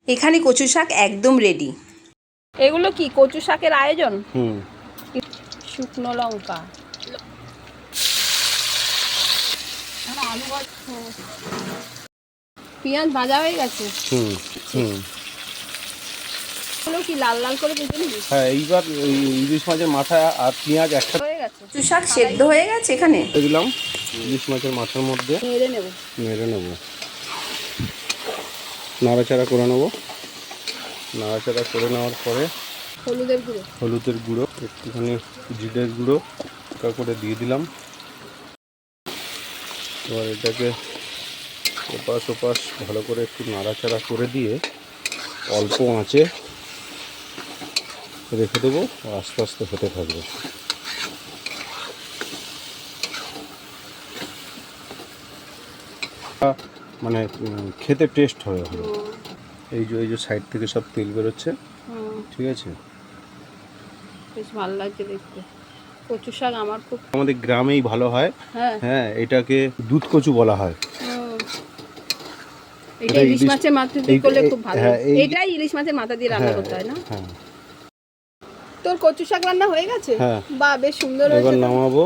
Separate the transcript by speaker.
Speaker 1: এখানে কচু শাক একদম রেডি। এগুলো কি কচু শাকের আয়োজন? শুকনো লঙ্কা, পেঁয়াজ ভাজা হয়ে গেছে। এগুলো কি লাল লাল করে ভেজে নিবি?
Speaker 2: হ্যাঁ, এইবার ইলিশ মাছের মাথা আর পেঁয়াজ একসাথে
Speaker 1: হয়ে গেছে, কচু শাক সেদ্ধ হয়ে গেছে। এখানে
Speaker 2: দিলাম ইলিশ মাছের মাথার মধ্যে, নেড়ে নেব, নাড়াচাড়া করে নেব। নাড়াচাড়া করে নেওয়ার পরে হলুদের গুঁড়ো, একটুখানি জিরের গুঁড়ো করে দিয়ে দিলাম। এবার এটাকে ওপাশ ওপাশ ভালো করে একটু নাড়াচাড়া করে দিয়ে অল্প আঁচে রেখে দেবো, আস্তে আস্তে হতে থাকবে। মানে খেতে টেস্ট হবে ভালো। এই যে সাইড থেকে সব তেল বেরোচ্ছে, ঠিক আছে,
Speaker 1: বেশ ভালো লাগছে দেখতে। কচু শাক আমার খুব,
Speaker 2: আমাদের গ্রামেই ভালো হয়। হ্যাঁ, এটাকে দুধ কচু বলা হয়।
Speaker 1: এটা ইলিশ মাছের মাথা দিয়ে করলে খুব ভালো। এটাই ইলিশ মাছের মাথা দিয়ে রান্না করতে হয় না? তোর কচু শাক রান্না হয়ে গেছে? বাহ, বেশ সুন্দর হয়েছে।
Speaker 2: এবার নামাবো।